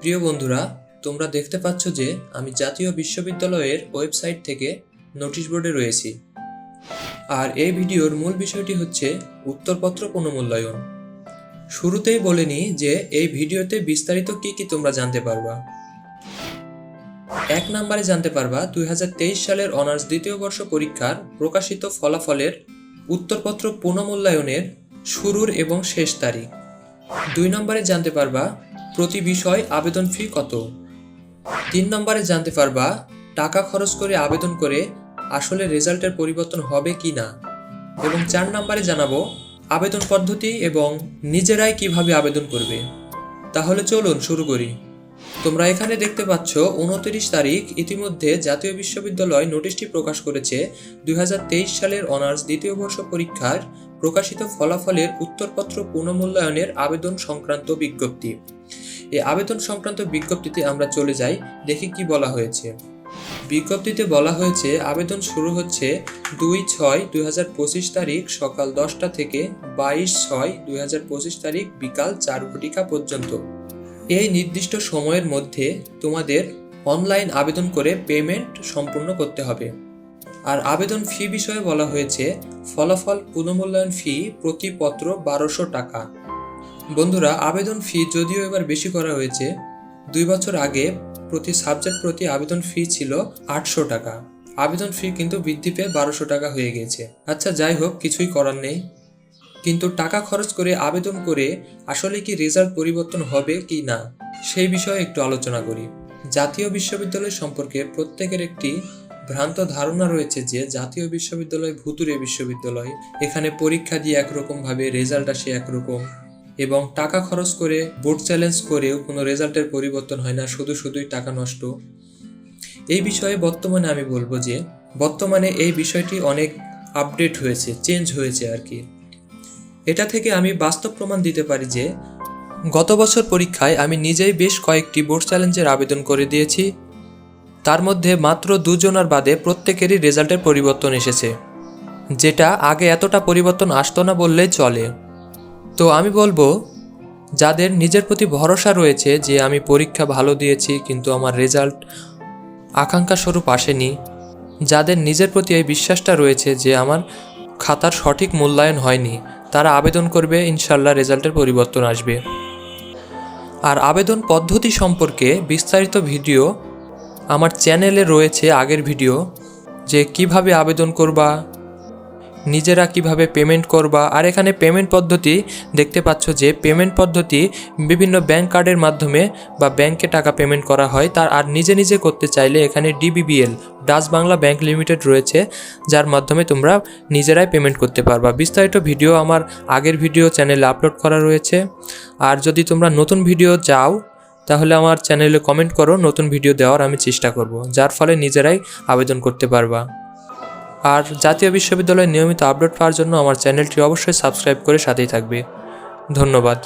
প্রিয় বন্ধুরা, তোমরা দেখতে পাচ্ছ যে আমি জাতীয় বিশ্ববিদ্যালয়ের ওয়েবসাইট থেকে নোটিশ বোর্ডে রয়েছি। আর এই ভিডিওর মূল বিষয়টি হচ্ছে উত্তরপত্র পুনর্মূল্যায়ন। শুরুতেই বলে নিই যে এই ভিডিওতে বিস্তারিত কি তোমরা জানতে পারবা। 1 নম্বরে জানতে পারবা 2023 সালের অনার্স দ্বিতীয় বর্ষ পরীক্ষার প্রকাশিত ফলাফলের উত্তরপত্র পুনর্মূল্যায়নের শুরুর এবং শেষ তারিখ। 2 নম্বরে জানতে পারবা প্রতি বিষয় আবেদন ফি কত। 3 নম্বরে জানতে পারবা টাকা খরচ করে আবেদন করে আসলে রেজাল্টের পরিবর্তন হবে কি না। এবং 4 নম্বরে জানাবো আবেদন পদ্ধতি এবং নিজেরাই কিভাবে আবেদন করবে। তাহলে চলুন শুরু করি। তোমরা এখানে দেখতে পাচ্ছ 29 তারিখ ইতিমধ্যে জাতীয় বিশ্ববিদ্যালয় নোটিশটি প্রকাশ করেছে 2023 সালের অনার্স দ্বিতীয় বর্ষ পরীক্ষার প্রকাশিত ফলাফলের উত্তরপত্র পুনর্মূল্যায়নের আবেদন সংক্রান্ত বিজ্ঞপ্তি। এই আবেদন সংক্রান্ত বিজ্ঞপ্তিতে আমরা চলে যাই, দেখি কি বলা হয়েছে। বিজ্ঞপ্তিতে বলা হয়েছে আবেদন শুরু হচ্ছে 2/6/2025 তারিখ সকাল 10টা থেকে 22/6/2025 তারিখ বিকাল 4 ঘটিকা পর্যন্ত। এই নির্দিষ্ট সময়ের মধ্যে তোমাদের অনলাইন আবেদন করে পেমেন্ট সম্পূর্ণ করতে হবে। আর আবেদন ফি বিষয়ে বলা হয়েছে ফলাফল পুনর্মূল্যায়ন ফি প্রতি পত্র 1200 টাকা। বন্ধুরা, আবেদন ফি যদিও এবার বেশি করা হয়েছে, 2 বছর আগে প্রতি সাবজেক্ট প্রতি আবেদন ফি ছিল 800 টাকা। আবেদন ফি কিন্তু বৃদ্ধি পেয়ে 1200 টাকা হয়ে গেছে। আচ্ছা, যাই হোক, কিছুই করার নেই। কিন্তু টাকা খরচ করে আবেদন করে আসলে কি রেজাল্ট পরিবর্তন হবে কি না, সেই বিষয়ে একটু আলোচনা করি। জাতীয় বিশ্ববিদ্যালয় সম্পর্কে প্রত্যেকের একটি ভ্রান্ত ধারণা রয়েছে যে জাতীয় বিশ্ববিদ্যালয় ভুতুরে বিশ্ববিদ্যালয়, এখানে পরীক্ষা দিয়ে একরকম ভাবে রেজাল্ট আসে একরকম, এবং টাকা খরচ করে বোর্ড চ্যালেঞ্জ করেও কোনো রেজাল্টের পরিবর্তন হয় না, শুধুই টাকা নষ্ট। এই বিষয়ে বর্তমানে আমি বলবো যে বর্তমানে এই বিষয়টি অনেক আপডেট হয়েছে, চেঞ্জ হয়েছে আর কি। এটা থেকে আমি বাস্তব প্রমাণ দিতে পারি যে গত বছর পরীক্ষায় আমি নিজেই বেশ কয়েকটি বোর্ড চ্যালেঞ্জের আবেদন করে দিয়েছি। তার মধ্যে মাত্র 2 জনের বাদে প্রত্যেকেরই রেজাল্টের পরিবর্তন এসেছে, যেটা আগে এতটা পরিবর্তন আসতো না বললেই চলে। তো আমি বলবো যাদের নিজের প্রতি ভরসা রয়েছে যে আমি পরীক্ষা ভালো দিয়েছি কিন্তু আমার রেজাল্ট আকাঙ্ক্ষা স্বরূপ আসেনি, যাদের নিজের প্রতি এই বিশ্বাসটা রয়েছে যে আমার খাতার সঠিক মূল্যায়ন হয়নি, তারা আবেদন করবে, ইনশাল্লাহ রেজাল্টের পরিবর্তন আসবে। আর আবেদন পদ্ধতি সম্পর্কে বিস্তারিত ভিডিও আমার চ্যানেলে রয়েছে, আগের ভিডিও, যে কিভাবে আবেদন করবা, নিজেরা কিভাবে পেমেন্ট করবা। আর এখানে পেমেন্ট পদ্ধতি দেখতে পাচ্ছ যে পেমেন্ট পদ্ধতি বিভিন্ন ব্যাংক কার্ডের মাধ্যমে বা ব্যাংকে টাকা পেমেন্ট করা হয়। আর নিজে করতে চাইলে এখানে DBBL Dutch Bangla bank limited রয়েছে, যার মাধ্যমে তোমরা নিজেরাই পেমেন্ট করতে পারবা। বিস্তারিত ভিডিও আমার আগের ভিডিও চ্যানেলে আপলোড করা রয়েছে। আর যদি তোমরা নতুন ভিডিও চাও তাহলে আমার চ্যানেলে কমেন্ট করো, নতুন ভিডিও দেওয়ার আমি চেষ্টা করব, যার ফলে নিজেরাই আবেদন করতে পারবা। আর জাতীয় বিশ্ববিদ্যালয়ের নিয়মিত আপডেট পাওয়ার জন্য আমার চ্যানেলটি অবশ্যই সাবস্ক্রাইব করে সাথেই থাকবে। ধন্যবাদ।